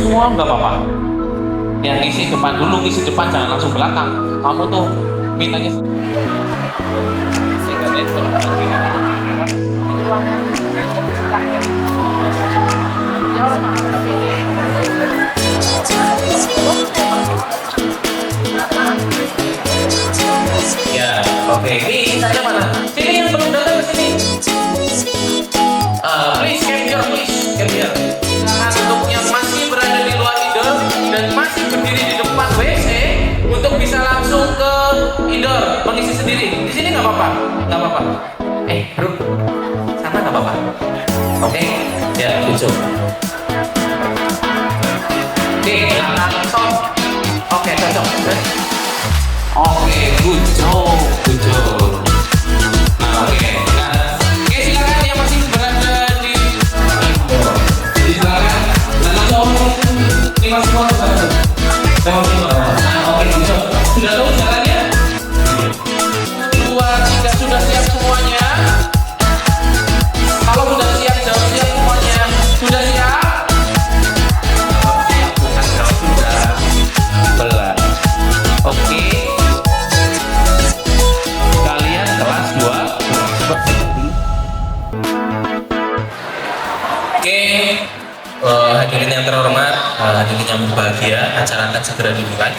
semua nggak apa-apa. Yang isi depan dulu, isi depan, jangan langsung belakang. Kamu tuh mintanya ya, oke. Ini sisanya mana? Sini yang belum datang ke sini. Please come here, please come here. Silakan untuk yang masih berada di luar indoor dan masih berdiri di depan WC untuk bisa langsung ke indoor mengisi sendiri. Di sini nggak apa-apa, nggak apa-apa. Bro, sana nggak apa-apa. Oke, ya, lucu. Oke, belakang stop. Oke, cocok. Oke, good job, good job. Nah, oke. Nah, oke, silakan yang masih berada di silakan. Nah, langsung lima semua nah, oke, good job. Sudah tahu caranya? Dua, tiga, sudah siap semuanya? Kalau sudah siap, jawab siap semuanya. Sudah siap? Siap, bukan jawab sudah. Belah. Oke. Kalian kelas 2. Oke. Hadirin yang terhormat, hadirin yang berbahagia, acara akan segera dimulai.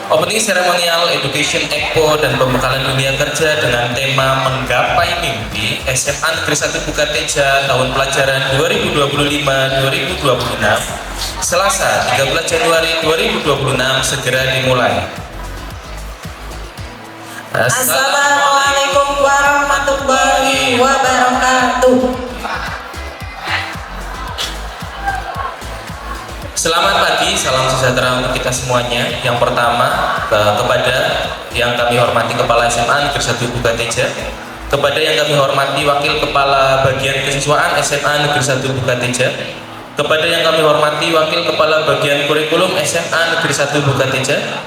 Opening seremonial Education Expo dan pembekalan dunia kerja dengan tema Menggapai Mimpi SMA Negeri 1 Bukateja tahun pelajaran 2025-2026 Selasa 13 Januari 2026 segera dimulai. Assalamualaikum warahmatullahi wabarakatuh. Selamat pagi, salam sejahtera untuk kita semuanya. Yang pertama, kepada yang kami hormati Kepala SMA Negeri 1 Bukateja, kepada yang kami hormati Wakil Kepala Bagian Kesiswaan SMA Negeri 1 Bukateja, kepada yang kami hormati Wakil Kepala Bagian Kurikulum SMA Negeri 1 Bukateja,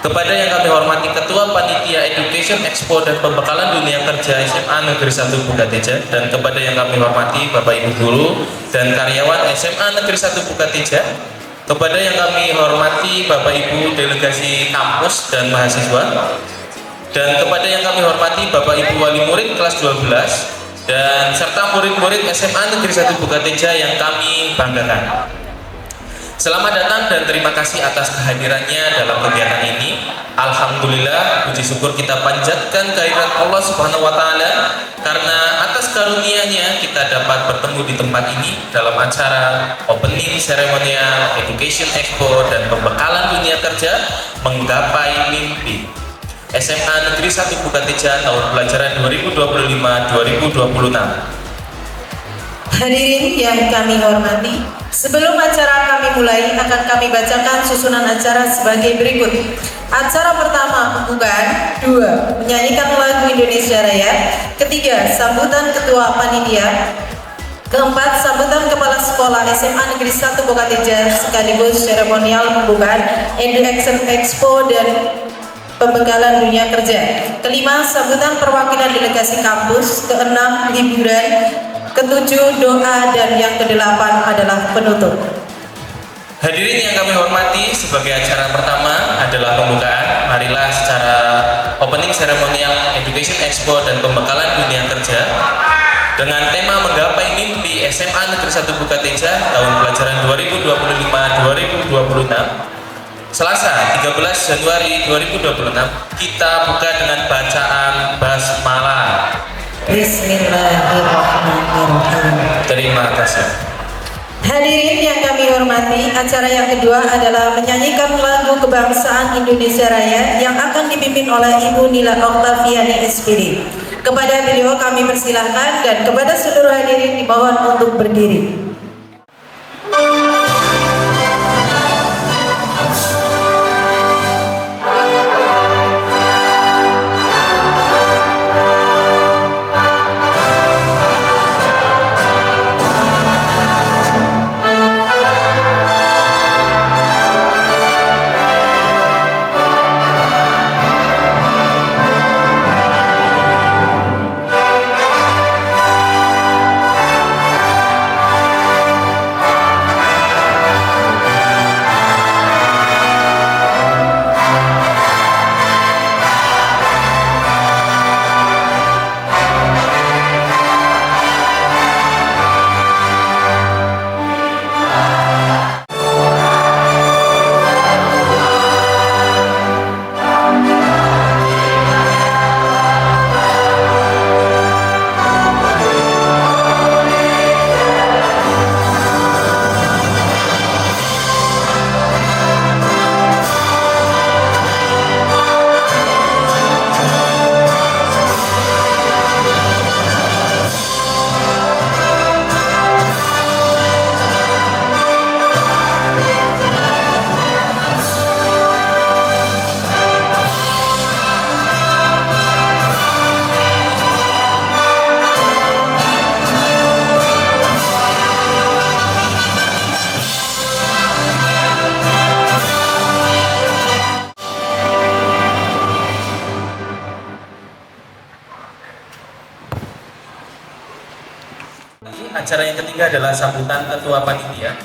kepada yang kami hormati Ketua Panitia Education Expo dan Pembekalan Dunia Kerja SMA Negeri 1 Bukateja, dan kepada yang kami hormati Bapak Ibu Guru dan karyawan SMA Negeri 1 Bukateja, kepada yang kami hormati Bapak Ibu delegasi kampus dan mahasiswa, dan kepada yang kami hormati Bapak Ibu wali murid kelas 12 dan serta murid-murid SMA Negeri 1 Bukateja yang kami banggakan. Selamat datang dan terima kasih atas kehadirannya dalam kegiatan ini. Alhamdulillah, puji syukur kita panjatkan kehadirat Allah Subhanahu wa Ta'ala, karena atas karunia-Nya kita dapat bertemu di tempat ini dalam acara Opening Ceremonial Education Expo dan Pembekalan Dunia Kerja Menggapai Mimpi SMA Negeri 1 Bukateja tahun pelajaran 2025-2026. Hadirin yang kami hormati, sebelum acara kami mulai akan kami bacakan susunan acara sebagai berikut. Acara pertama, pembukaan. 2. Menyanyikan lagu Indonesia Raya. 3. Sambutan Ketua Panitia. 4. Sambutan Kepala Sekolah SMA Negeri 1 Bukateja sekaligus seremonial pembukaan Education Expo dan Pembekalan Dunia Kerja. 5. Sambutan perwakilan delegasi kampus. 6. Hiburan. 7. Doa, dan yang ke-8 adalah penutup. Hadirin yang kami hormati, sebagai acara pertama adalah pembukaan. Marilah secara Opening Ceremonial Education Expo dan Pembekalan Dunia Kerja dengan tema Menggapai Mimpi SMA Negeri 1 Bukateja tahun pelajaran 2025-2026 Selasa 13 Januari 2026 kita buka dengan bacaan basmalah. Bismillahirrahmanirrahim. Terima kasih. Hadirin yang kami hormati, acara yang kedua adalah menyanyikan lagu kebangsaan Indonesia Raya yang akan dipimpin oleh Ibu Nila Oktaviani SPD. Kepada beliau kami persilahkan, dan kepada seluruh hadirin dimohon untuk berdiri. acara yang ketiga adalah sambutan Ketua Panitia.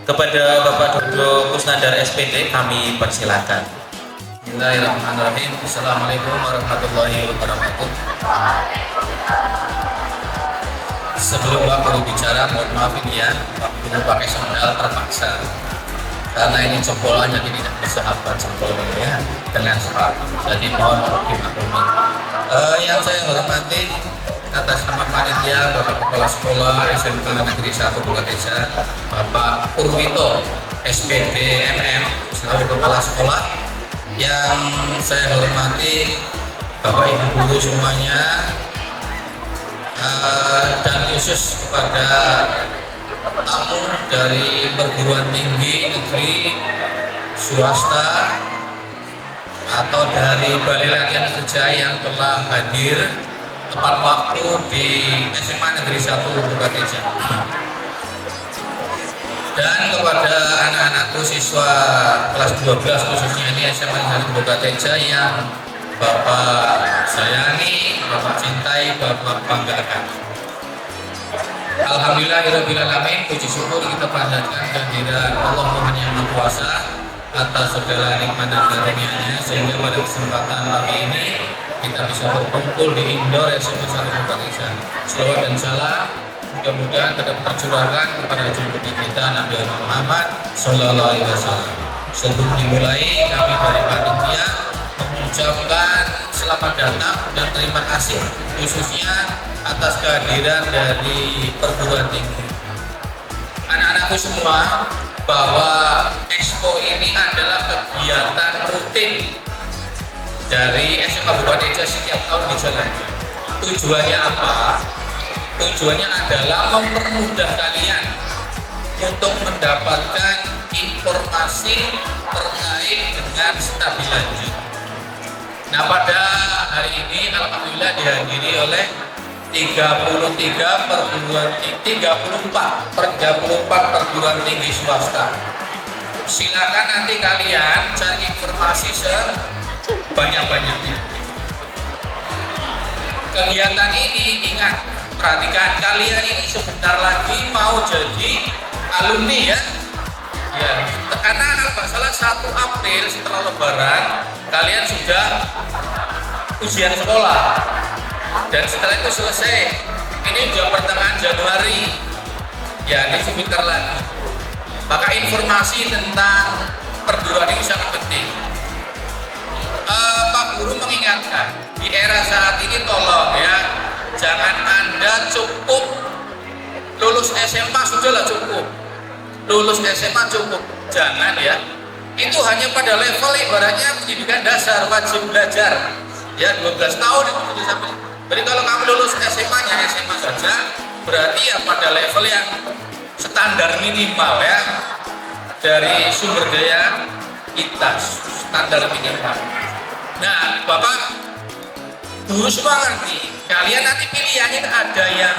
Kepada Bapak Dodo Kusnandar SPD kami persilakan. Bismillahirrahmanirrahim. Assalamualaikum warahmatullahi wabarakatuh. Sebelum Bapak berbicara, mohon maaf ini ya, Bapak pakai sandal terpaksa karena ini jempolnya jadi tidak bersahabat jempolnya dengan sepatu. Jadi mohon dimaklumi. Yang saya hormati atas nama panitia Bapak Kepala Sekolah SMK Negeri 1 Bukateja, Bapak Purwito SPD MM selaku Kepala Sekolah. Yang saya hormati Bapak Ibu guru semuanya, dan khusus kepada tamu dari perguruan tinggi negeri, swasta, atau dari Balai Latihan Kerja yang telah hadir tepat waktu di SMA Negeri 1 Bukateja. Dan kepada anak-anakku siswa kelas 12 khususnya ini SMA Negeri 1 Bukateja yang Bapak sayangi, Bapak cintai, Bapak banggakan. Alhamdulillahirrahmanirrahim, puji syukur kita panjatkan kehadiran Allah Yang Maha Kuasa atas segala nikmat dan karunia-Nya, sehingga pada kesempatan pagi ini kita bisa berkumpul di indoor SMA 1 Bukateja. Selawat dan salam mudah-mudahan tetap tercurahkan kepada junjungan kita Nabi Muhammad Sallallahu Alaihi Wasallam. Sebelum dimulai, kami dari panitia mengucapkan selamat datang dan terima kasih khususnya atas kehadiran dari perguruan tinggi. Anak-anakku semua, bahwa Expo ini adalah kegiatan rutin dari SMA Bukateja setiap tahun dijalankan. Tujuannya apa? Tujuannya adalah mempermudah kalian untuk mendapatkan informasi terkait dengan studi lanjut. Nah, pada hari ini alhamdulillah dihadiri oleh 34 perguruan tinggi swasta. Silakan nanti kalian cari informasi sebanyak-banyaknya. Kegiatan ini, ingat, perhatikan, kalian ini sebentar lagi mau jadi alumni ya. Ya, karena kalau nggak salah 1 April setelah Lebaran kalian sudah ujian sekolah, dan setelah itu selesai. Ini juga pertengahan Januari. Ya, ini sebentar lagi. Maka informasi tentang perguruan ini sangat penting. Pak Guru mengingatkan, di era saat ini tolong ya, jangan Anda cukup lulus SMA sudahlah cukup. Lulus SMA cukup. Jangan ya. Itu hanya pada level ibaratnya pendidikan dasar, wajib belajar. Ya, 12 tahun itu sudah sampai. Jadi kalau kamu lulus SMA-nya SMA saja, berarti ya pada level yang standar minimal ya dari sumber daya kita, standar minimal. Nah, Bapak guru semua ngerti, kalian nanti pilihannya ada yang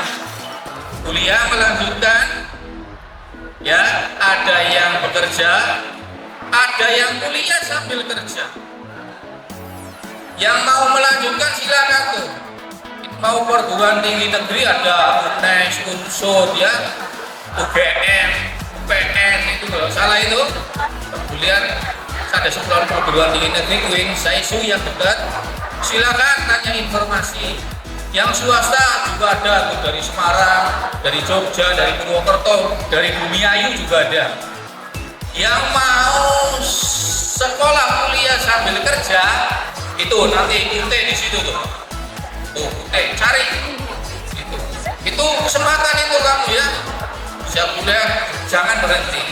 kuliah melanjutkan, ya, ada yang bekerja, ada yang kuliah sambil kerja. Yang mau melanjutkan silakan tuh. Mau perguruan tinggi negeri ada UNES, UNSUR ya, UGM, UPN itu kalau salah itu. Kemudian ada 10 perguruan tinggi negeri UIN, SAISU yang dekat. Silakan tanya informasi. Yang swasta juga ada tuh, dari Semarang, dari Jogja, dari Purwokerto, dari Bumiayu juga ada. Yang mau sekolah kuliah sambil kerja itu nanti UT di situ tuh. Cari itu kesempatan itu kamu ya, bisa kuliah, jangan berhenti.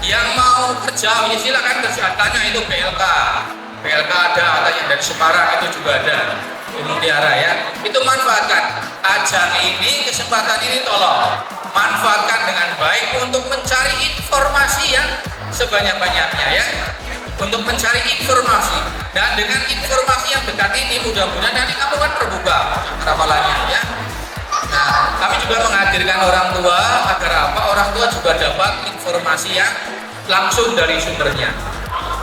Yang mau kerja ya silakan kerja, tanya itu PLK ada yang dari Semarang itu juga ada, Mutiara ya, itu manfaatkan ajang ini, kesempatan ini tolong manfaatkan dengan baik untuk mencari informasi yang sebanyak-banyaknya ya, untuk mencari informasi. Dan dengan informasi yang dekat ini mudah-mudahan nanti kamu kan terbuka ramalannya ya. Nah, kami juga menghadirkan orang tua agar apa? Orang tua juga dapat informasi yang langsung dari sumbernya.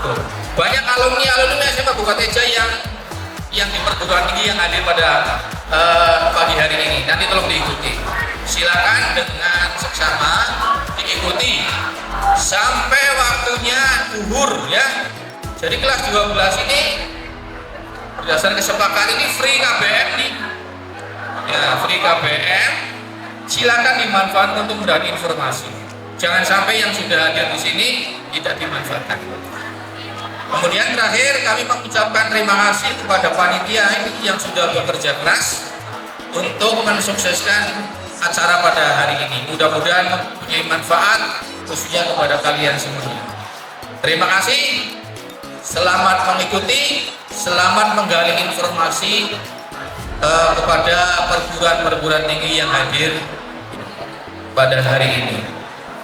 Tuh. Banyak alumni SMA Bukateja yang di perguruan tinggi yang hadir pada pagi hari ini. Nanti tolong diikuti. silakan dengan seksama diikuti sampai waktunya duhur ya. Jadi kelas 12 ini berdasarkan kesepakatan ini free KBM nih ya, free KBM, silakan dimanfaatkan untuk mendapatkan informasi. Jangan sampai yang sudah hadir di sini tidak dimanfaatkan. Kemudian terakhir kami mengucapkan terima kasih kepada panitia yang sudah bekerja keras untuk mensukseskan acara pada hari ini. Mudah-mudahan mempunyai manfaat khususnya kepada kalian semuanya. Terima kasih, selamat mengikuti, selamat menggali informasi kepada perguruan-perguruan tinggi yang hadir pada hari ini.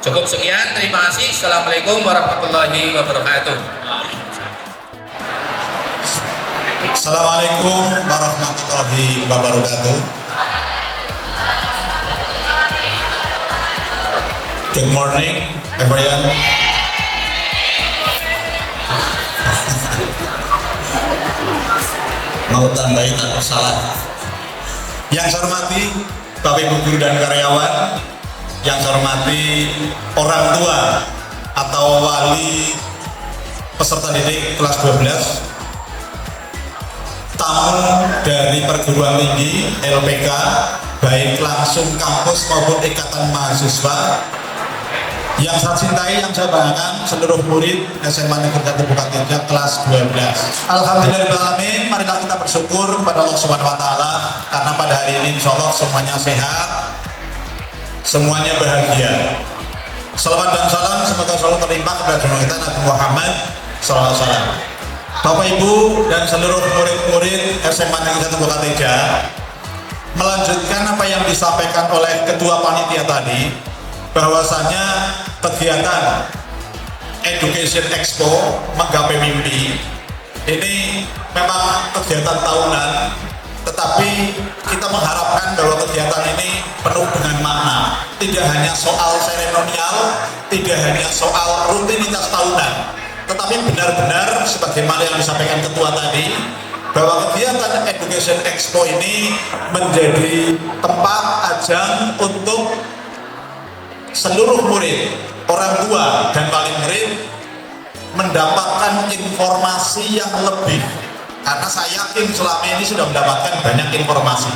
Cukup sekian, terima kasih. Assalamualaikum warahmatullahi wabarakatuh. Assalamualaikum warahmatullahi wabarakatuh. Good morning, everyone. Mau tambahin atau salah? Yang saya hormati Bapak Ibu guru dan karyawan, yang saya hormati orang tua atau wali peserta didik kelas 12, tamu dari perguruan tinggi LPK, baik langsung kampus maupun ikatan mahasiswa, yang saya cintai, yang saya banggakan, seluruh murid SMA Negeri 1 Bukatijah kelas 12. Alhamdulillahirrahmanirrahim, marilah kita bersyukur kepada Allah Subhanahu wa Ta'ala karena pada hari ini insya Allah semuanya sehat, semuanya bahagia. Salawat dan salam semoga selalu terlimpah kepada junjungan kita Nabi Muhammad SAW. Bapak Ibu dan seluruh murid-murid SMA Negeri 1 Bukatijah, melanjutkan apa yang disampaikan oleh Ketua Panitia tadi, bahwasanya kegiatan Education Expo Menggapai Mimpi ini memang kegiatan tahunan, tetapi kita mengharapkan bahwa kegiatan ini penuh dengan makna, tidak hanya soal seremonial, tidak hanya soal rutinitas tahunan, tetapi benar-benar sebagaimana yang disampaikan Ketua tadi, bahwa kegiatan Education Expo ini menjadi tempat ajang untuk seluruh murid, orang tua dan wali murid mendapatkan informasi yang lebih, karena saya yakin selama ini sudah mendapatkan banyak informasi,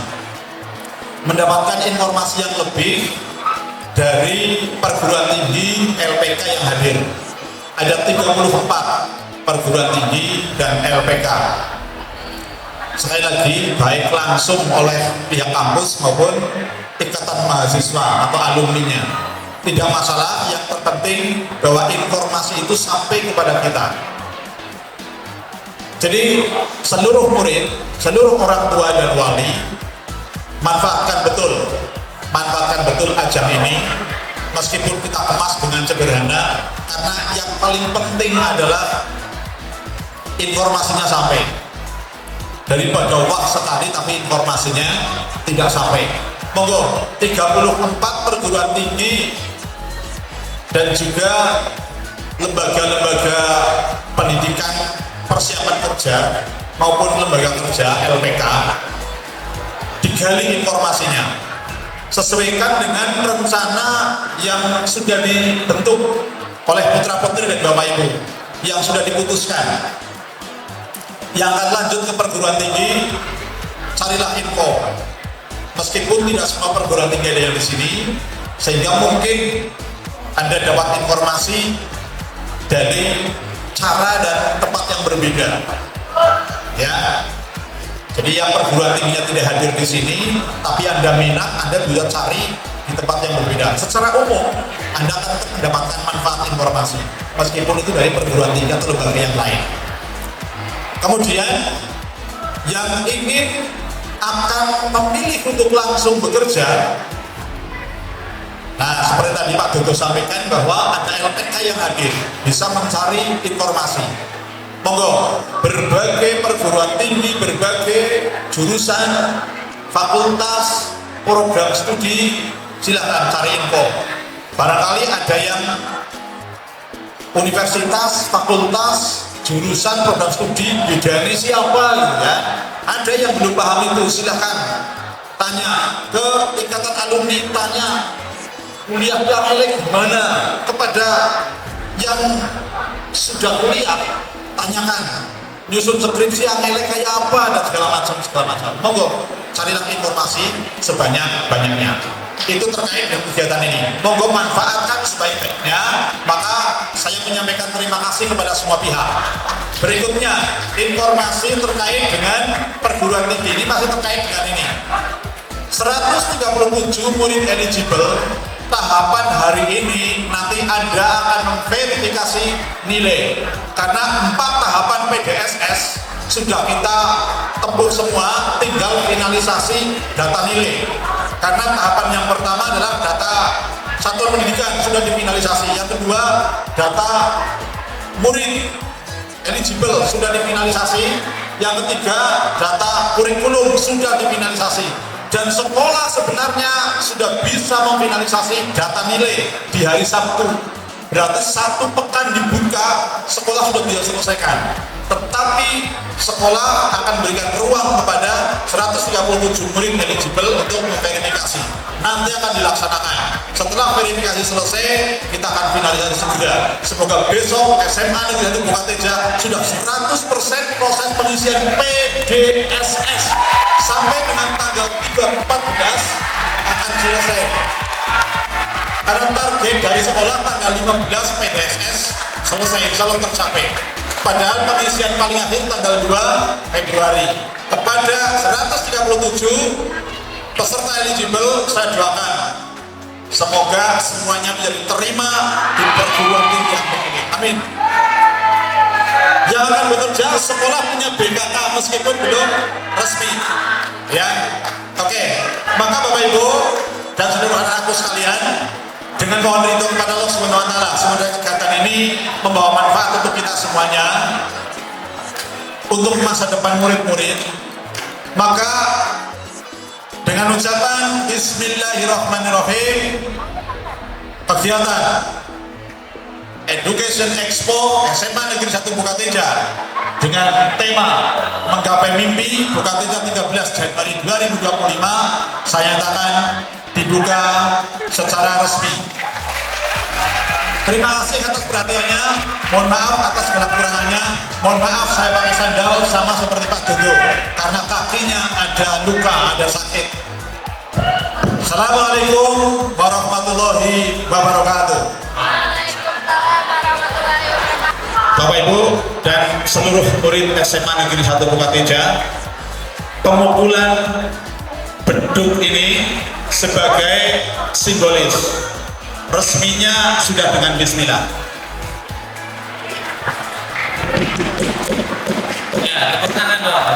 mendapatkan informasi yang lebih dari perguruan tinggi LPK yang hadir. Ada 34 perguruan tinggi dan LPK. Sekali lagi, baik langsung oleh pihak kampus maupun ikatan mahasiswa atau alumninya. Tidak masalah, yang terpenting bahwa informasi itu sampai kepada kita. Jadi seluruh murid, seluruh orang tua dan wali manfaatkan betul ajang ini, meskipun kita kemas dengan sederhana, karena yang paling penting adalah informasinya sampai. Daripada wah sekali tapi informasinya tidak sampai. Monggo 34 perguruan tinggi dan juga lembaga-lembaga pendidikan persiapan kerja maupun lembaga kerja LPK, digali informasinya, sesuaikan dengan rencana yang sudah dibentuk oleh putra-putri dan Bapak Ibu, yang sudah diputuskan. Yang akan lanjut ke perguruan tinggi, carilah info. Meskipun tidak semua perguruan tinggi ada yang di sini, sehingga mungkin Anda dapat informasi dari cara dan tempat yang berbeda. Ya, jadi yang perguruan tingginya tidak hadir di sini, tapi Anda minat, Anda bisa cari di tempat yang berbeda. Secara umum, Anda akan mendapatkan manfaat informasi, meskipun itu dari perguruan tinggi atau lembaga yang lain. Kemudian, yang ingin akan memilih untuk langsung bekerja, nah seperti tadi Pak Dodo sampaikan bahwa ada LPK yang hadir, bisa mencari informasi. Monggo, berbagai perguruan tinggi, berbagai jurusan, fakultas, program studi, silakan cari info. Barangkali ada yang universitas, fakultas, jurusan, program studi bedanya siapa gitu ya. Ada yang belum paham itu, silakan tanya ke ikatan alumni, tanya kuliah yang elek gimana, kepada yang sudah kuliah tanyakan nyusun skripsi yang elek kayak apa dan segala macam. Monggo carilah informasi sebanyak-banyaknya. Itu terkait dengan kegiatan ini. Monggo manfaatkan sebaik-baiknya. Maka saya menyampaikan terima kasih kepada semua pihak. Berikutnya informasi terkait dengan perguruan tinggi ini masih terkait dengan ini. 137 murid eligible. Tahapan hari ini nanti Anda akan memverifikasi nilai karena 4 tahapan PDSS sudah kita tempuh semua, tinggal finalisasi data nilai. Karena tahapan yang pertama adalah data satuan pendidikan sudah difinalisasi, yang kedua data murid eligible sudah difinalisasi, yang ketiga data kurikulum sudah difinalisasi. Dan sekolah sebenarnya sudah bisa memfinalisasi data nilai di hari Sabtu. Berarti 1 pekan dibuka, sekolah sudah bisa selesaikan. Tetapi sekolah akan berikan ruang kepada 137 murid eligible untuk memverifikasi. Nanti akan dilaksanakan. Setelah verifikasi selesai, kita akan finalisasi segera. Semoga besok SMA Negeri 1 Bukateja sudah 100% proses pengisian PDSS sampai dengan tanggal 14 akan selesai. Karena target dari sekolah tanggal 15 PDSS selesai, insya Allah tercapai. Padahal pengisian paling akhir tanggal 2 Februari. Kepada 137 peserta eligible saya doakan semoga semuanya menjadi terima di perguruan tinggi yang ini. Amin. Yang akan bekerja sekolah punya BKK meskipun belum resmi. Ya, oke. Maka Bapak Ibu dan seluruh anak-anakku sekalian, dengan mohon ridho kepada Allah Subhanahu wa taala, semoga kegiatan ini membawa manfaat untuk kita semuanya, untuk masa depan murid-murid. Maka dengan ucapan Bismillahirrahmanirrahim, kegiatan Education Expo SMA Negeri 1 Bukateja dengan tema Menggapai Mimpi Bukateja 13 Januari 2025 saya nyatakan dibuka secara resmi. Terima kasih atas perhatiannya. Mohon maaf atas segala kekurangannya. Mohon maaf saya pakai sandal sama seperti Pak Dodo karena kakinya ada luka, ada sakit. Assalamualaikum warahmatullahi wabarakatuh. Bapak Ibu dan seluruh murid SMA Negeri 1 Bukateja, pemukulan beduk ini sebagai simbolis. Resminya sudah dengan bismillah. Ya, tepuk tangan dong.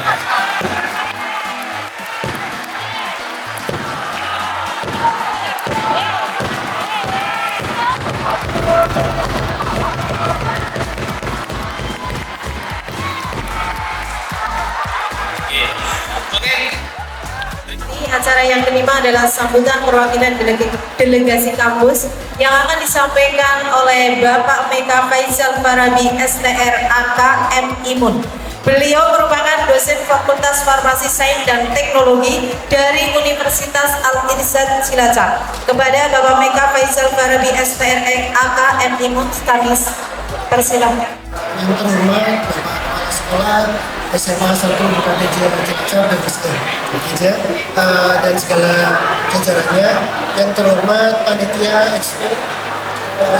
Oke. Ini acara yang kelima adalah sambutan perwakilan delegasi kampus yang akan disampaikan oleh Bapak Meka Faisal Farabi STR AK M Imun. Beliau merupakan dosen Fakultas Farmasi Sains dan Teknologi dari Universitas Al-Irsad Cilacap. Kepada Bapak Meka Faisal Farabi STR AK M Imun, kami persilahkan. Yang terhormat Bapak Kepala Sekolah SMA 1 Bukateja Cilacap dan Bukateja dan segala jajarannya. Yang terhormat Panitia Expo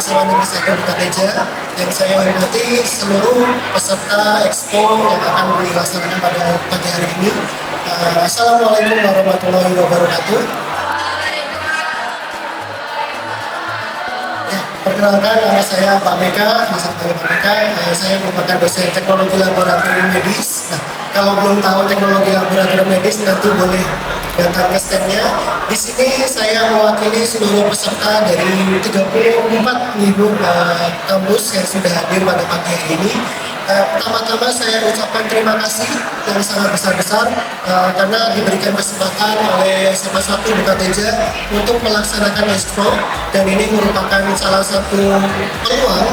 SMA Negeri 1 Bukateja, yang saya hormati seluruh peserta Expo yang akan dilaksanakan pada pagi hari ini. Assalamualaikum warahmatullahi wabarakatuh. Perkenalkan, nama saya Pak Meka, saya merupakan dosen teknologi laboratorium medis. Nah, kalau belum tahu teknologi laboratorium medis, nanti boleh datang ke stand-nya. Di sini saya mewakili seluruh peserta dari 34 kampus yang sudah hadir pada pagi hari ini. Pertama-tama saya ucapkan terima kasih yang sangat besar-besar karena diberikan kesempatan oleh SMA 1 Bukateja untuk melaksanakan Expo, dan ini merupakan salah satu peluang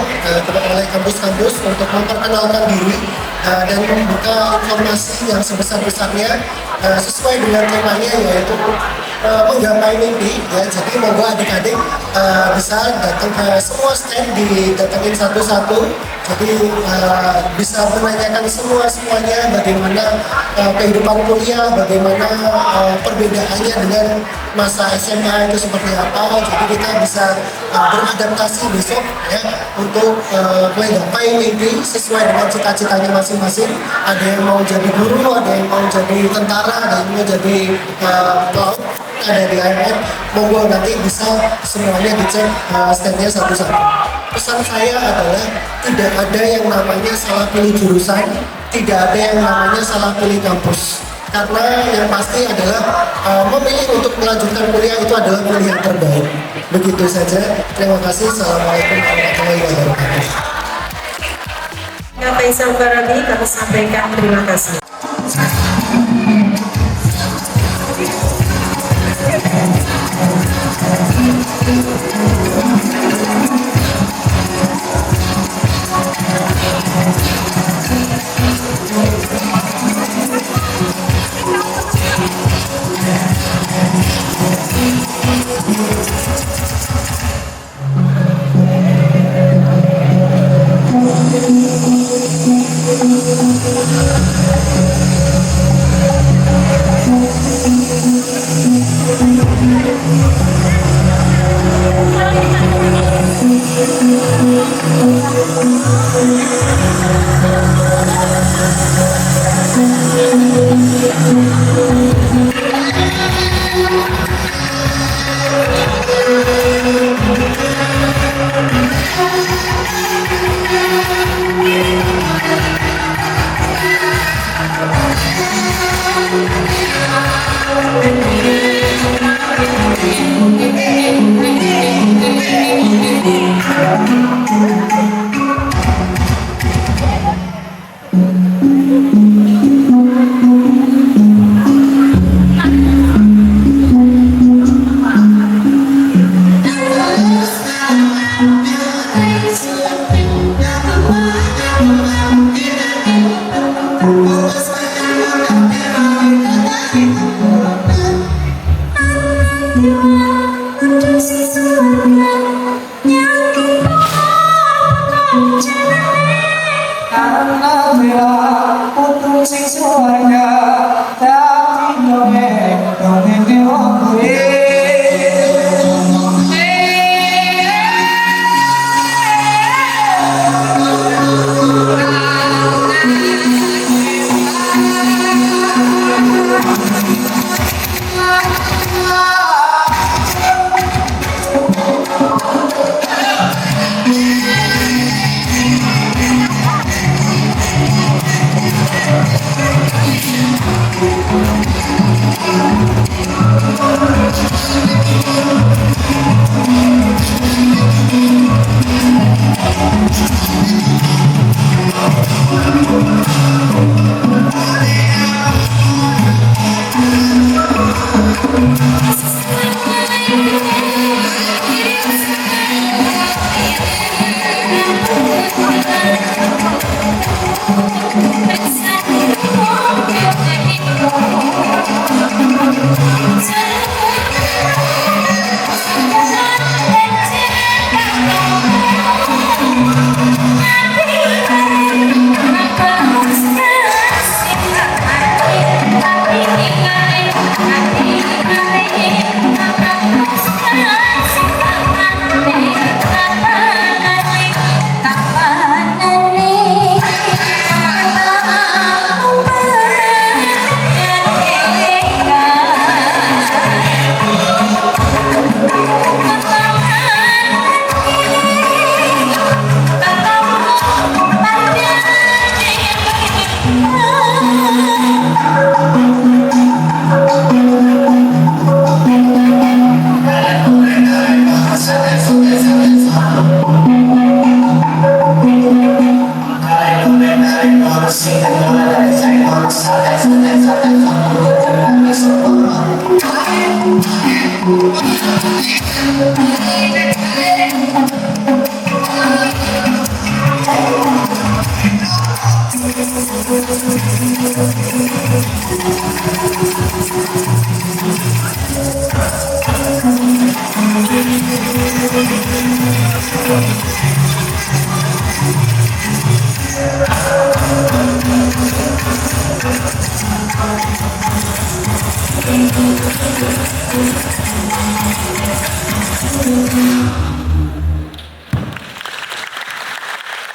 oleh kampus-kampus untuk memperkenalkan diri dan membuka informasi yang sebesar-besarnya sesuai dengan temanya, yaitu menggapai mimpi ya. Jadi moga adik-adik bisa datang ke semua stand, didatengin satu-satu, jadi bisa menanyakan semuanya bagaimana kehidupan kuliah, bagaimana perbedaannya dengan masa SMA itu seperti apa. Jadi kita bisa beradaptasi besok ya untuk menggapai mimpi sesuai dengan cita-citanya masing-masing. Ada yang mau jadi guru, ada yang mau jadi tentara, ada yang mau jadi pelaut, ada di IMF. Monggo nanti bisa semuanya dicek standnya satu-satu. Pesan saya adalah tidak ada yang namanya salah pilih jurusan, tidak ada yang namanya salah pilih kampus. Karena yang pasti adalah memilih untuk melanjutkan kuliah itu adalah pilihan terbaik. Begitu saja. Terima kasih. Assalamualaikum warahmatullahi wabarakatuh. Ya, Faisal Farabi, kami sampaikan terima kasih.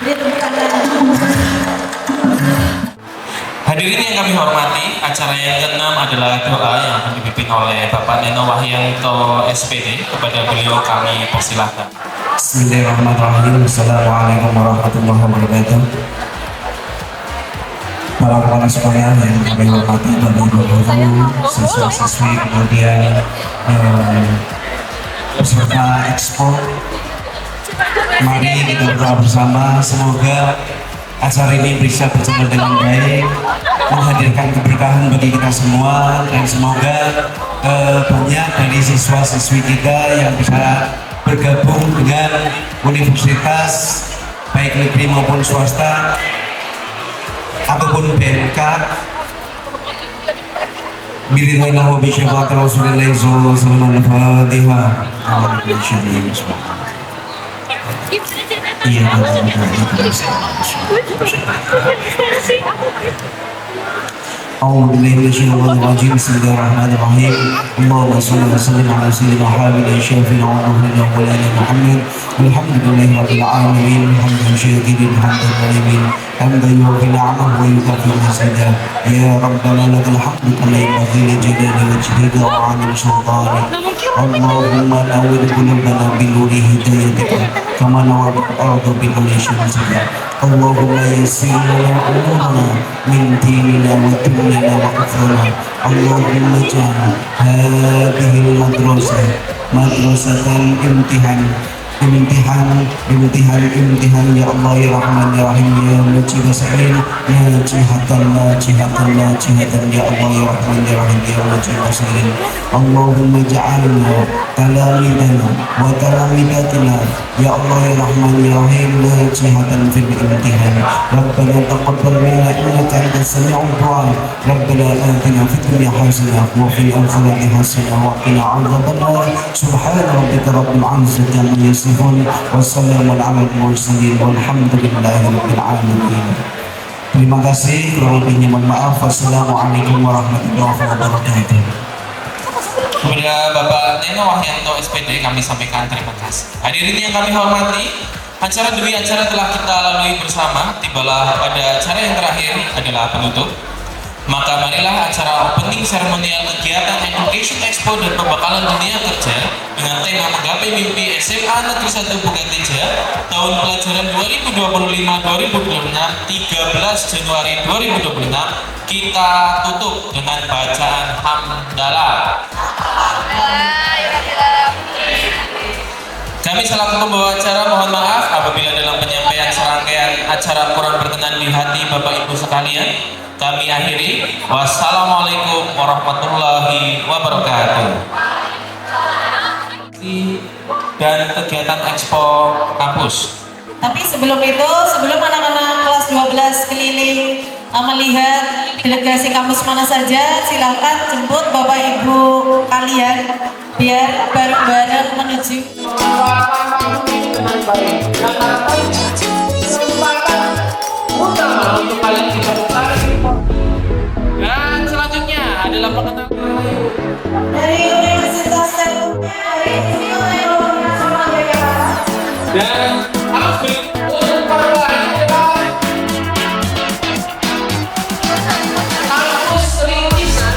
Beri tepuk tangan. Hadirin yang kami hormati, acara yang keenam adalah doa yang akan dipimpin oleh Bapak Neno Wahyanto SPD. Kepada beliau kami persilahkan. Bismillahirrahmanirrahim. Assalamualaikum warahmatullahi wabarakatuh. Para kepala sekolah yang kami hormati, Bapak Ibu guru, siswa-siswi, kemudian peserta Expo, mari kita berdoa bersama. Semoga acara ini bisa berjalan dengan baik, menghadirkan keberkahan bagi kita semua, dan semoga banyak dari siswa-siswi kita yang bisa bergabung dengan universitas baik negeri maupun swasta ataupun BMK. Bismillah wa bisyafaat Rasulullah sallallahu alaihi wasallam. Iya, أعوذ بالله من الشيطان الرجيم. بسم الله الرحمن الرحيم. اللهم صل وسلم على سيدنا محمد الشافي وعلى مولانا محمد. الحمد لله رب العالمين حمدا شاكرا حمدا طيبا حمدا يوفي نعمه ويكافئ مزيدا. يا ربنا لك الحمد كما ينبغي لجلال وجهك وعظيم سلطانك. اللهم نور قلوبنا بنور هدايتك كما نور الارض بنور شمسك. اللهم يسر لنا امورنا من ديننا ودنيانا واخرنا. اللهم اجعل هذه المدرسه مدرسه imtihan ya Allah ya Rahman ya Rahim ya Mujib Sa'in najihatan ya Allah ya Rahman ya Rahim ya Mujib Sa'in. Allahumma ja'alna talamidana wa talamidatina ya Allah ya Rahman ya Rahim najihatan fil imtihan. Rabbana taqabbal minna innaka antas sami'ud du'a. Rabbana atina fid dunya hasanah wa fil akhirati hasanah wa qina adzabannar. Subhana rabbika rabbil izzati amma yasifun. Wassalamu ala al-mursalin walhamdulillahi rabbil alamin. Terima kasih, kurang lebihnya mohon maaf. Wassalamualaikum warahmatullahi wabarakatuh. Kepada Bapak Neno Wahyanto SPD kami sampaikan terima kasih. Hadirin yang kami hormati, acara demi acara telah kita lalui bersama. Tibalah pada acara yang terakhir adalah penutup. Maka marilah acara opening seremonial kegiatan Education Expo dan Pembekalan Dunia Kerja dengan tema Menggapai Mimpi SMA Negeri 1 Bukateja tahun pelajaran 2025-2026 13 Januari 2026 kita tutup dengan bacaan hamdalah. Kami selaku pembawa acara mohon maaf apabila dalam penyampaian serangkaian acara kurang berkenan di hati Bapak Ibu sekalian. Kami akhiri. Wassalamualaikum warahmatullahi wabarakatuh. Dan kegiatan Expo kampus. Tapi sebelum itu, sebelum anak-anak kelas 12 keliling melihat delegasi kampus mana saja, silakan jemput Bapak Ibu kalian biar bareng-bareng menuju. Utama untuk kalian kita dan selanjutnya adalah pengenalan Dari Universitas dan ambil untuk para kampus rintisan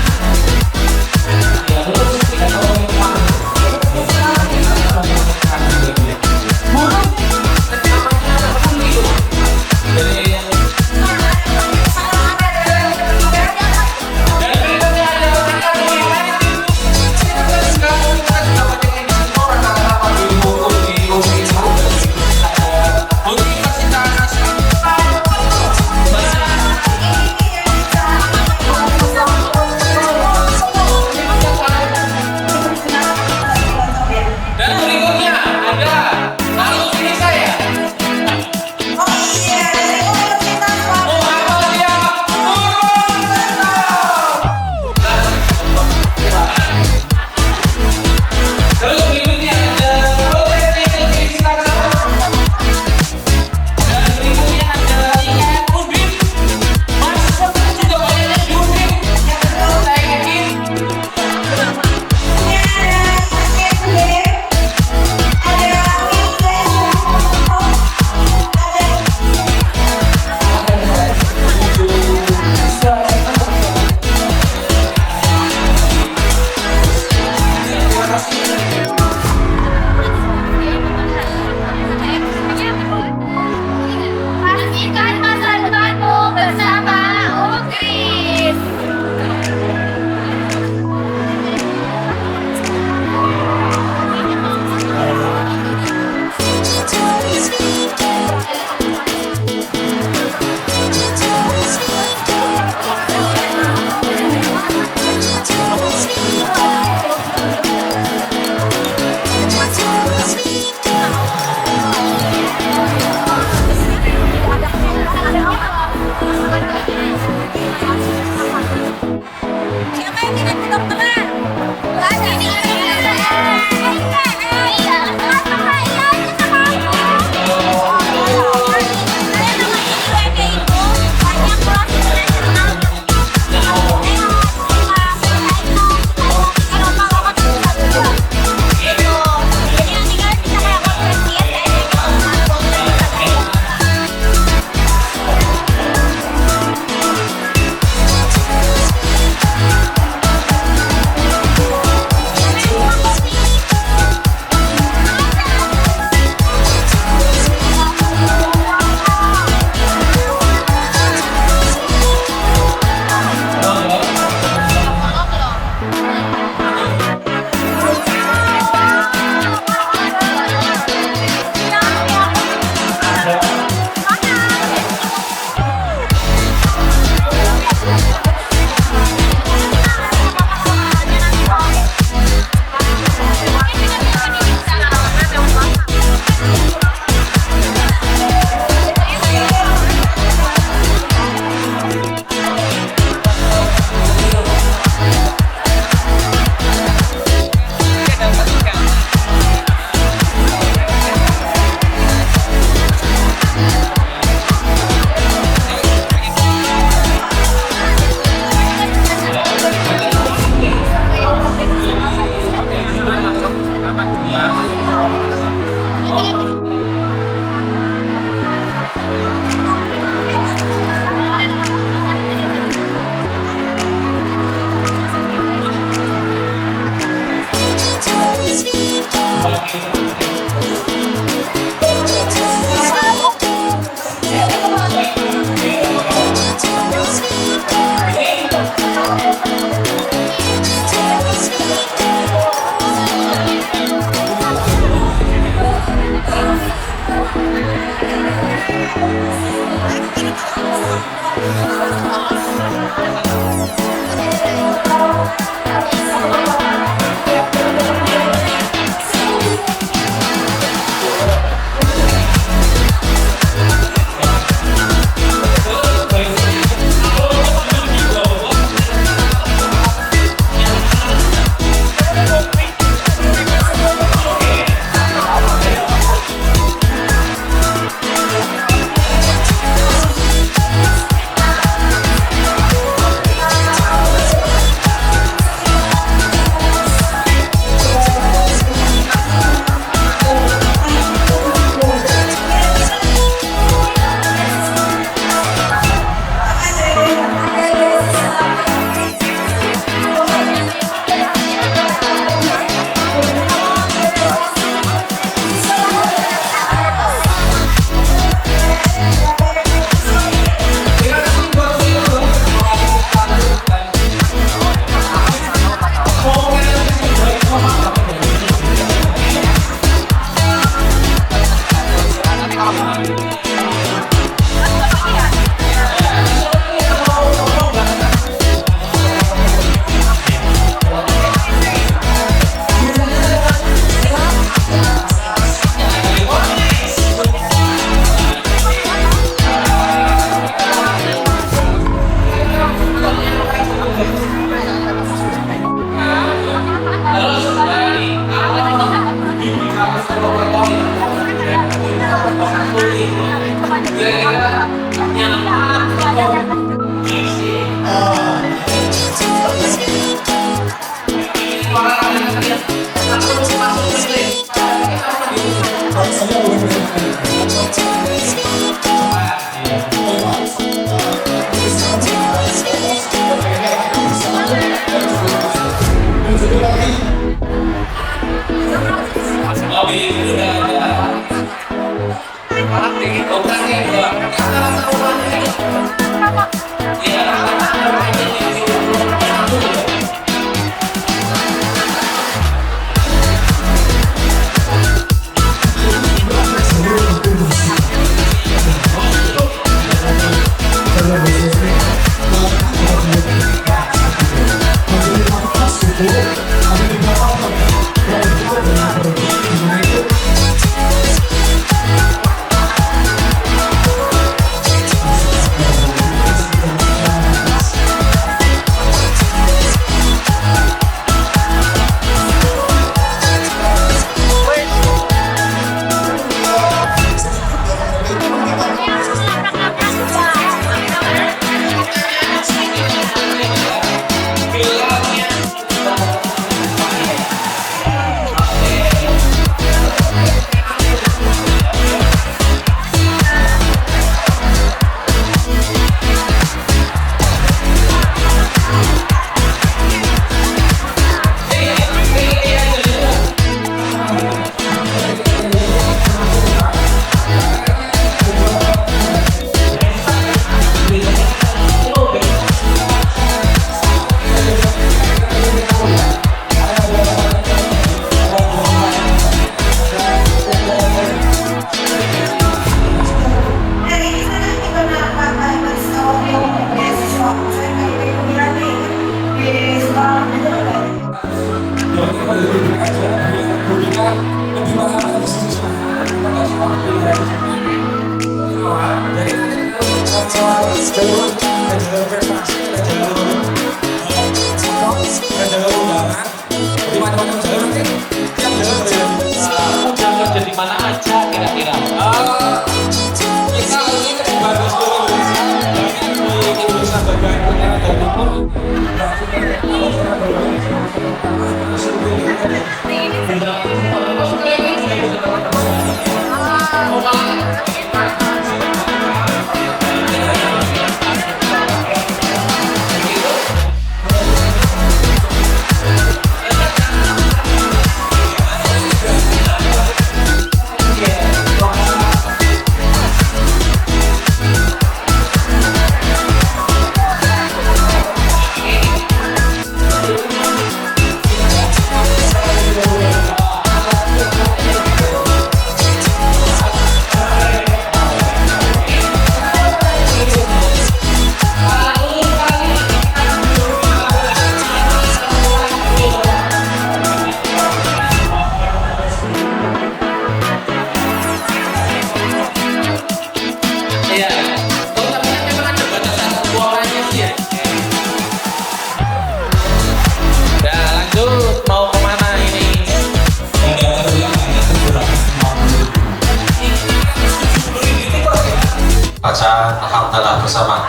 dan alhamdulillah bersama.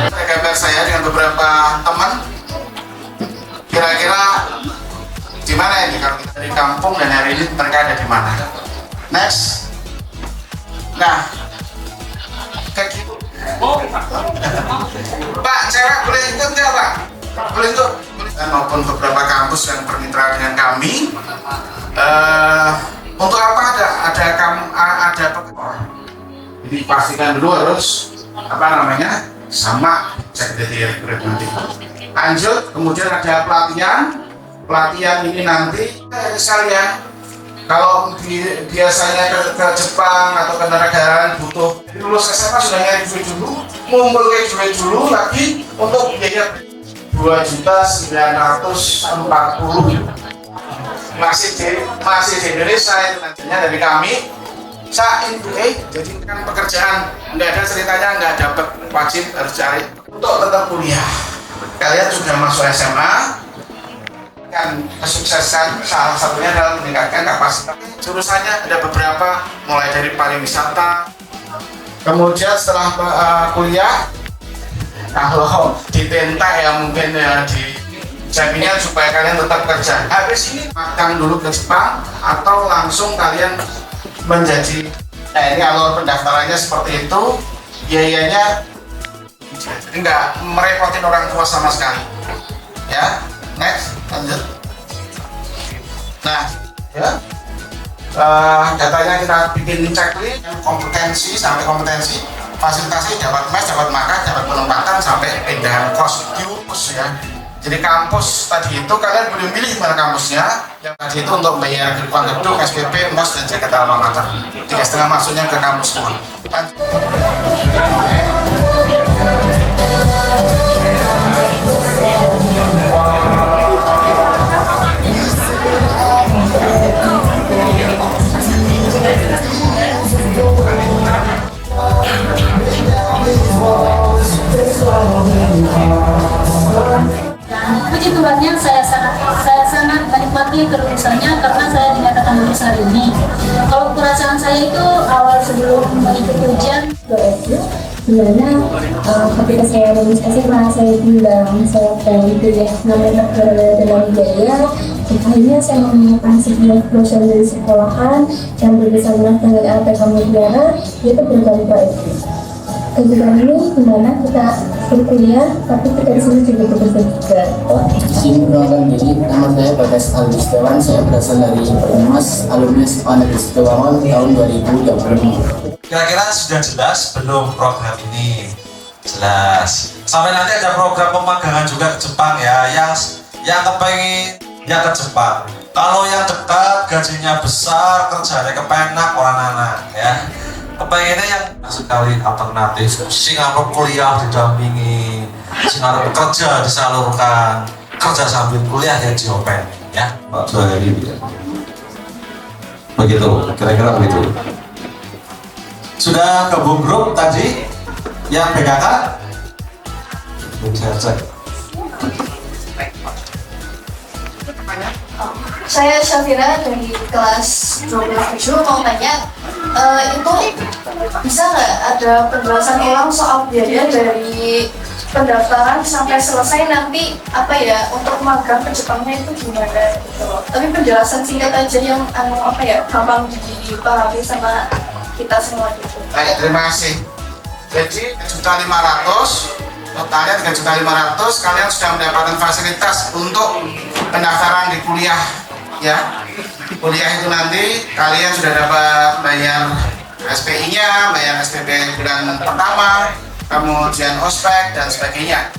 Gambar saya dengan beberapa teman, kira-kira di mana ini kalau kita dari kampung dan hari ini mereka ada di mana? Next. Nah, kayak gitu. Pak, cewek boleh ikut nggak Pak? Boleh ikut. Dan maupun beberapa kampus yang bermitra dengan kami. Untuk apa ada jadi pastikan dulu harus apa namanya sama cek DTR nanti. Lanjut, kemudian ada pelatihan ini nanti sekalian. Kalau biasanya ke Jepang atau ke negara butuh lulus SMA sudah nyari duit dulu, ngumpul ke duit dulu lagi untuk biaya 2.940.000 masih di Indonesia itu nantinya dari kami. Jadi kan pekerjaan nggak ada ceritanya nggak dapat, wajib harus cari untuk tetap kuliah. Kalian sudah masuk SMA kan, kesuksesan salah satunya adalah meningkatkan kapasitas. Jurusannya ada beberapa, mulai dari pariwisata, kemudian setelah kuliah kalau ditentang ya mungkin ya di jaminan supaya kalian tetap kerja. Habis ini magang dulu ke Jepang atau langsung kalian menjadi, nah ini alur pendaftarannya seperti itu, biayanya jadi nggak merepotin orang tua sama sekali ya. Next, lanjut. Nah ya, datanya kita bikin checklist kompetensi sampai kompetensi, fasilitasi dapat mes, dapat makan, dapat penempatan sampai pindahan kos diurus ya. Jadi kampus tadi itu kalian boleh milih mana kampusnya. Yang tadi itu untuk bayar uang gedung, SPP, MOS, dan Jakarta Alma Mater. 3,5 masuknya ke kampus semua. Puji Tuhannya saya sangat menikmati kelulusannya karena saya dinyatakan lulus hari ini. Kalau perasaan saya itu awal sebelum mengikuti ujian dimana ketika saya lulus SMA saya bilang saya pengen kuliah namanya dalam biaya. Akhirnya saya menemukan sebuah brosur dari sekolahan yang berbeda dengan LPK Mutiara, yaitu program PAED. Kegiatan ini dimana kita berkuliah, tapi kita di sini juga bekerja juga. Di sini perkenalkan diri, nama saya Bagas Aldi Setiawan, saya berasal dari Perumnas Alumni SMA Negeri Situwangon tahun 2020. Kira-kira sudah jelas belum program ini? Jelas. Sampai nanti ada program pemagangan juga ke Jepang ya, yang kepengen ya ke Jepang. Kalau yang dekat gajinya besar, kerjanya kepenak orang anak ya. Kepengennya yang sekali alternatif, Singapura kuliah didampingi, Singapura bekerja disalurkan, kerja sambil kuliah ya diopen ya Pak Zuhairi begitu, kira-kira begitu. Sudah gabung grup tadi yang PKK? Saya cek. Saya Syafira dari kelas 12 mau tanya, itu bisa nggak ada penjelasan ulang soal biaya dari pendaftaran sampai selesai nanti apa ya untuk magang ke Jepangnya itu gimana gitu loh. Tapi penjelasan singkat aja yang apa ya gampang dipahami sama kita semua gitu. Baik, terima kasih. Jadi 3.500.000 totalnya 3.500.000, kalian sudah mendapatkan fasilitas untuk pendaftaran di kuliah ya. Kuliah itu nanti kalian sudah dapat bayar SPI-nya, bayar SPP bulan pertama, kemudian ospek dan sebagainya.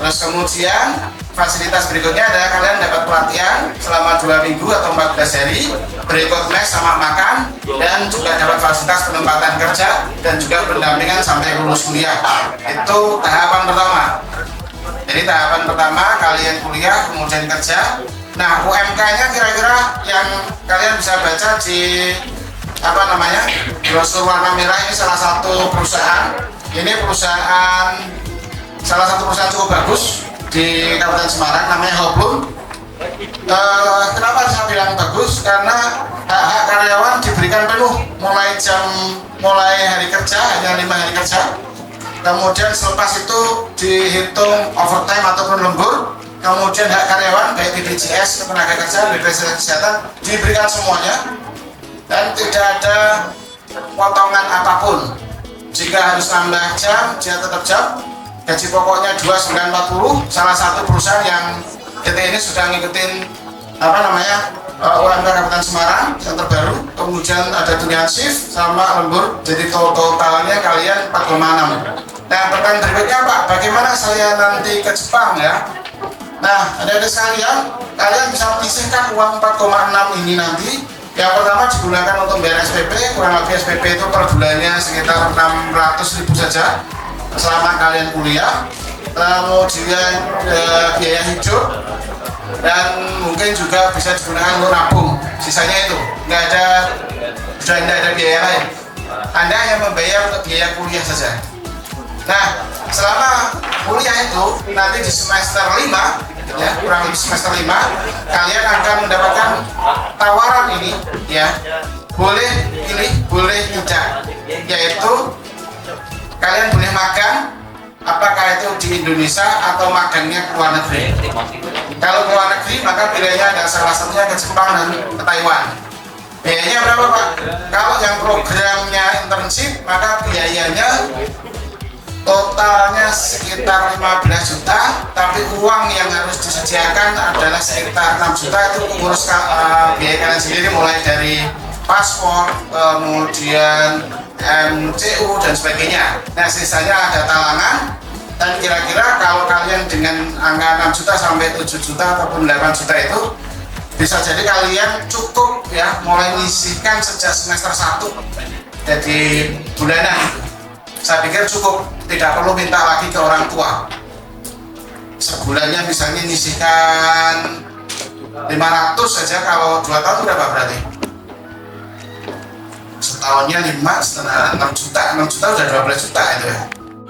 Terus kemudian fasilitas berikutnya adalah kalian dapat pelatihan selama 2 minggu atau 14 hari, berikut mes sama makan, dan juga dapat fasilitas penempatan kerja dan juga pendampingan sampai lulus kuliah. Itu tahapan pertama. Jadi tahapan pertama kalian kuliah kemudian kerja. Nah, UMK-nya kira-kira yang kalian bisa baca di apa namanya brosur warna merah ini salah satu perusahaan. Ini salah satu perusahaan cukup bagus di Kabupaten Semarang, namanya Hoblum. Kenapa saya bilang bagus? Karena hak-hak karyawan diberikan penuh mulai hari kerja, hanya 5 hari kerja. Kemudian selepas itu dihitung overtime ataupun lembur. Kemudian hak karyawan baik BPJS, tenaga kerja, BPJS kesehatan diberikan semuanya dan tidak ada potongan apapun. Jika harus nambah jam, dia tetap jam. Gaji pokoknya 2940. Salah satu perusahaan yang detik ini sudah ngikutin UMR Kabupaten Semarang yang terbaru. Kemudian ada tunjangan shift sama lembur. Jadi totalnya kalian 4,6. Nah, pertanyaan berikutnya Pak, bagaimana saya nanti ke Jepang ya? Nah, adik-adik sekalian, kalian bisa pisihkan uang 4,6 ini nanti. Yang pertama digunakan untuk bayar SPP, kurang lebih SPP itu per bulannya sekitar 600.000 saja selama kalian kuliah. Kemudian biaya hidup dan mungkin juga bisa digunakan untuk nabung. Sisanya itu sudah tidak ada biaya lain. Anda hanya membayar untuk biaya kuliah saja. Nah, selama kuliah itu nanti di semester 5 ya, kurang lebih semester 5 kalian akan mendapatkan tawaran ini ya, boleh pilih boleh tidak, yaitu kalian boleh magang apakah itu di Indonesia atau magangnya ke luar negeri. Kalau ke luar negeri maka pilihannya ada salah satunya ke Jepang dan ke Taiwan. Biayanya berapa Pak? Kalau yang programnya internship maka biayanya totalnya sekitar 15 juta, tapi uang yang harus disediakan adalah sekitar 6 juta. Itu mengurus biaya kalian sendiri, mulai dari paspor, kemudian MCU dan sebagainya. Nah, sisanya ada talangan. Dan kira-kira kalau kalian dengan angka 6 juta sampai 7 juta ataupun 8 juta itu bisa jadi kalian cukup ya mulai menyisihkan sejak semester 1 jadi bulanan. Saya pikir cukup, tidak perlu minta lagi ke orang tua. Sebulannya misalnya nyisihkan 500 saja, kalau 2 tahun berapa berarti? Setahunnya 5 setengah 6 juta, 6 juta udah 12 juta itu ya.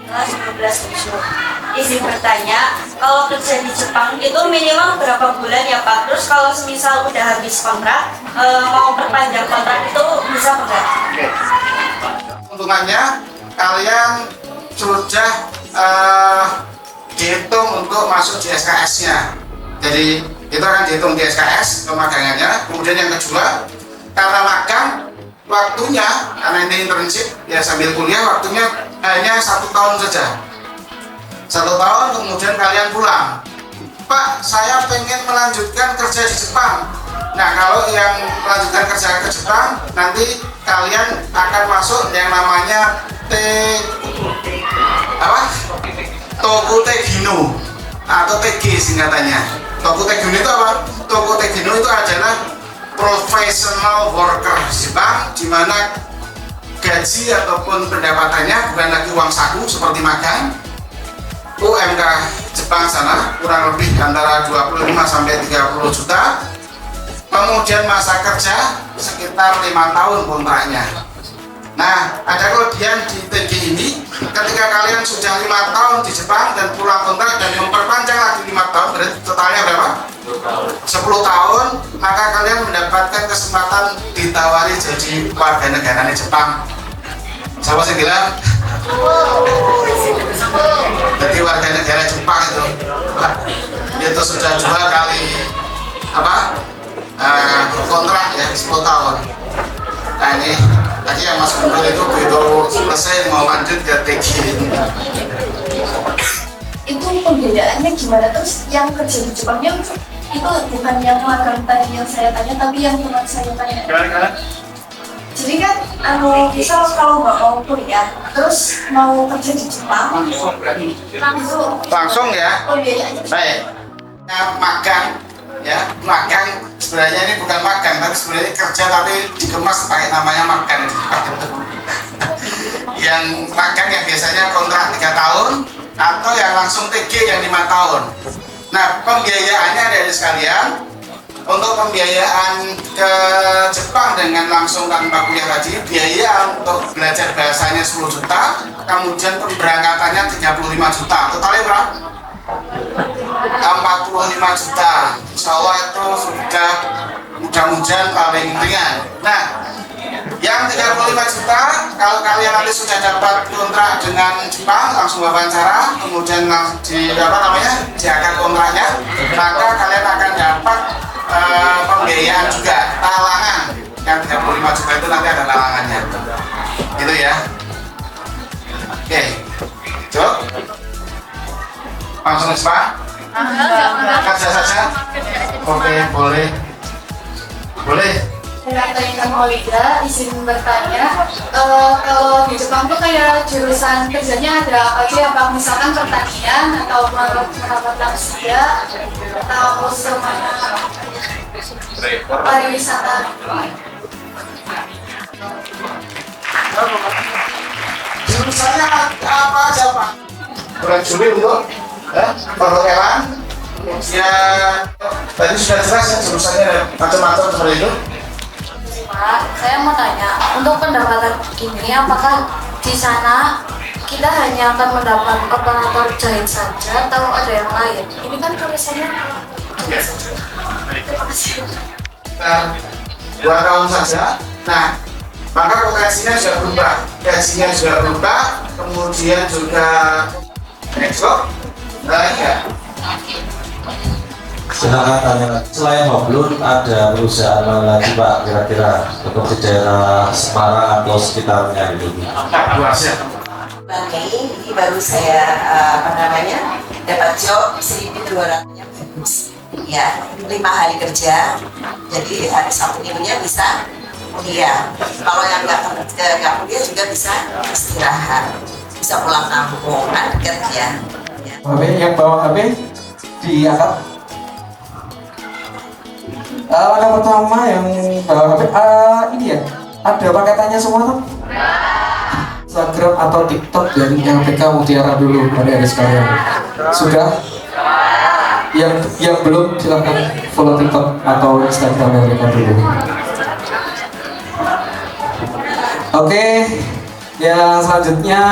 Kelas 12 izin bertanya, kalau kerja di Jepang itu minimal berapa bulan ya Pak? Terus kalau semisal udah habis kontrak, mau perpanjang kontrak itu bisa enggak? Untungannya kalian sudah dihitung untuk masuk di SKS-nya. Jadi itu akan dihitung di SKS pemagangannya. Kemudian yang kedua, karena magang waktunya, karena ini internship ya sambil kuliah, waktunya hanya 1 tahun saja. 1 tahun kemudian kalian pulang. Pak, saya pengen melanjutkan kerja di Jepang. Nah, kalau yang melanjutkan kerja ke Jepang, nanti kalian akan masuk yang namanya Toku Tegino atau TG singkatannya. Toku Tegino itu apa? Toku Tegino itu adalah professional worker Jepang, di mana gaji ataupun pendapatannya bukan lagi uang saku seperti magang. UMK Jepang sana kurang lebih antara 25 sampai 30 juta. Kemudian masa kerja sekitar 5 tahun kontraknya. Nah, ada kelebihan di TG ini, ketika kalian sudah 5 tahun di Jepang dan pulang kontrak dan memperpanjang lagi 5 tahun, berarti totalnya berapa? 10 tahun, maka kalian mendapatkan kesempatan ditawari jadi warga negara Jepang. Siapa sih bilang? Jadi warga negara Jepang itu sudah 2 kali kontrak ya, 10 tahun. Nah, ini tadi yang Mas Kumpul itu begitu selesai mau lanjut ke TG. Itu pembedaannya gimana? Terus yang kerja di Jepangnya itu bukan yang magang tadi yang saya tanya, tapi yang teman saya tanya. Jadi kan, misal kalau nggak mau kuliah, terus mau kerja di Jepang, langsung ya. Pembiayaannya. Baik. Magang ya, magang sebenarnya ini bukan magang, tapi sebenarnya kerja tapi dikemas pakai namanya magang. Yang magang yang biasanya kontrak 3 tahun atau yang langsung TG yang 5 tahun. Nah, pembiayaannya dari sekalian, untuk pembiayaan ke Jepang dengan langsung tanpa kuliah tadi, biaya untuk belajar bahasanya 10 juta, kemudian pemberangkatannya 35 juta. Totalnya berapa? 45 juta. insya Allah itu sudah mudah-mudahan paling ringan. Nah, yang 35 juta, kalau kalian nanti sudah dapat kontrak dengan Jepang, langsung wawancara, kemudian diangkat kontraknya, maka kalian akan dapat pembiayaan juga, talangan. Yang 35 juta itu nanti ada talangannya. Gitu ya. Oke, Jok. Langsung Pak? Kerja saja? Oke, boleh. Boleh. Saya Intan Maulida, izin bertanya, kalau di Jepang tuh kayak jurusan kerjanya ada apa aja? Apa misalkan pertanian atau merawat manusia atau semuanya pariwisata? Jurusannya apa aja Pak? Bulan Juli untuk perhotelan. Kemudian tadi sudah jelas ya jurusannya ada macam-macam seperti itu. Pak, saya mau tanya, untuk pendapatan ini apakah di sana kita hanya akan mendapat operator jahit saja atau ada yang lain? Ini kan tulisannya jahit saja. Terima kasih. 2 tahun saja. Nah, maka potensinya sudah berubah, gajinya sudah berubah, kemudian juga ekspor. Nah, ya. Silakan tanya. Selain Hoblun ada perusahaan mana lagi Pak kira-kira untuk di daerah Semarang atau sekitarnya gitu? Ini baru saya dapat job 1.200 ya, 5 hari kerja, jadi hari Sabtu Minggunya bisa kuliah. Kalau yang nggak kuliah juga bisa istirahat, bisa pulang kampung, kan dekat ya. Yang bawa HP diangkat. Langkah pertama yang bawa HP ini ya, ada paketannya semua tuh? Instagram atau TikTok dari LPK Mutiara dulu pada hari sekalian. Sudah? Yang belum silahkan follow TikTok atau Instagram LPK dulu. Oke, yang selanjutnya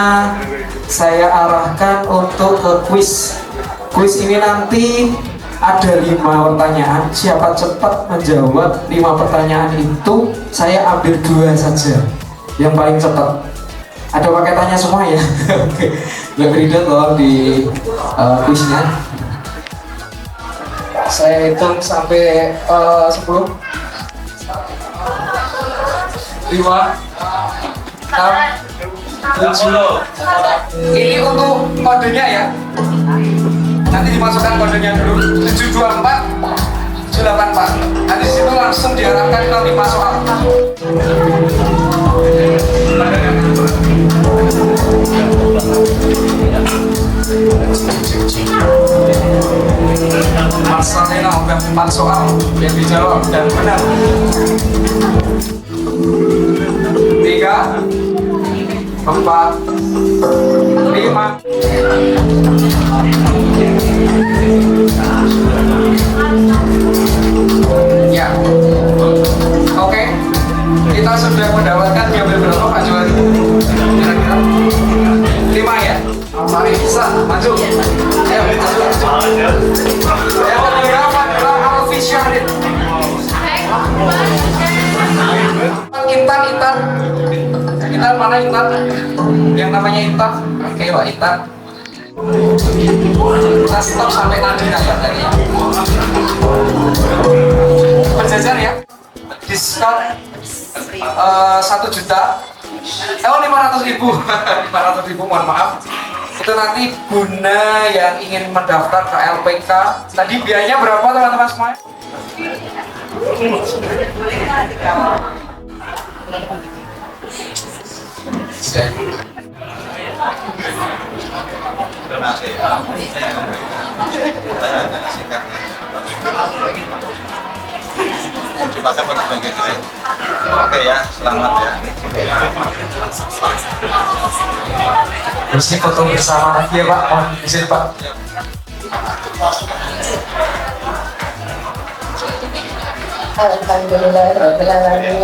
saya arahkan untuk ke quiz. Quiz ini nanti ada 5 pertanyaan. Siapa cepat menjawab 5 pertanyaan itu, saya ambil 2 saja. Yang paling cepat. Ada paketannya semua ya. Oke, nggak ribet loh di quiznya. Saya hitung sampai 10. 5, 6, 7. Ini untuk kodenya ya. Nanti dimasukkan kodenya dulu. 724 784. Nanti situ langsung diarahkan ke 5 soal. Masalahnya udah 4 soal yang dijawab dan benar. 3, 4, 5. Ya, oke. Kita sudah mendapatkan diambil berapa Pak Juwari? Kira-kira 5 ya? Mari bisa maju. Ayo maju. Yang kedua adalah Alfi Syahid. Intan mana Intan? Yang namanya Intan. Oke Pak Intan. Kita stop sampai nanti ya tadi. Berjajar ya. Diskon 1 juta. 500.000. 500.000, mohon maaf. Itu nanti guna yang ingin mendaftar ke LPK. Tadi biayanya berapa teman-teman semua? Dipakai buat sebagai grade. Oke ya, selamat ya. Terus foto bersama lagi ya Pak. Oh, izin Pak. Alhamdulillah, Rabbil Alamin.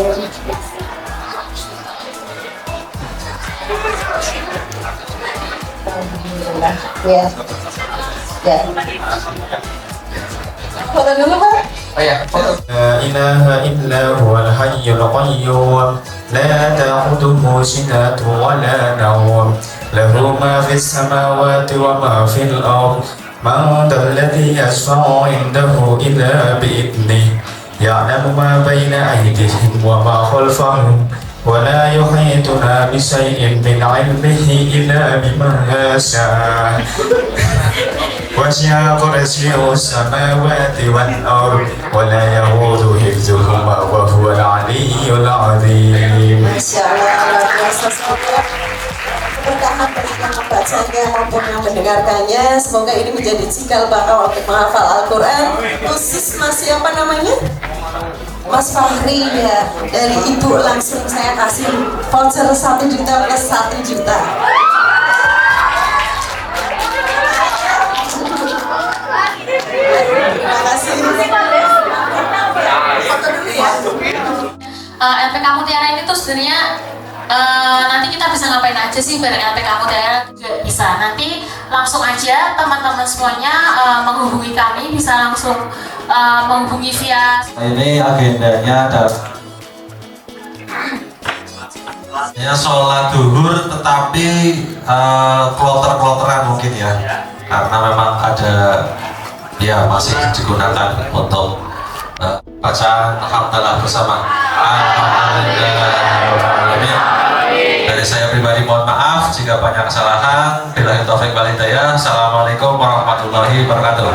Alhamdulillah, ya. Foto dulu Pak. Oh ya, foto. لا إله إلا هو الحي القيوم لا تأخذه سنة ولا نوم له ما في السماوات وما في الأرض من ذا الذي يشفع عنده إلا بإذنه يعلم ما بين أيديهم وما خلفهم ولا يحيطون بشيء من علمه إلا بما شاء وسع كرسيه السماوات والأرض ولا يؤوده حفظهما وهو العلي العظيم. Masya Allah, luar biasa. Semoga keberkahan bagi yang membacanya maupun yang mendengarkannya. Semoga ini menjadi cikal bakal untuk menghafal Al-Quran. Khusus Mas siapa namanya? Mas Fahri ya. Dari Ibu langsung saya kasih voucher 1 juta plus 1 juta. Terima kasih. Foto dulu ya. LPK Mutiara ini tuh sebenarnya nanti kita bisa ngapain aja sih bareng LPK Mutiara juga bisa. Nanti langsung aja teman-teman semuanya menghubungi kami, bisa langsung menghubungi via. Ini agendanya ada ya sholat duhur, tetapi kloter-kloteran mungkin ya, karena memang ada ya masih digunakan untuk bacaan alhamdulillah bersama. Alhamdulillah. Dari saya pribadi mohon maaf jika banyak kesalahan. Billahi taufik wal hidayah. Assalamualaikum warahmatullahi wabarakatuh.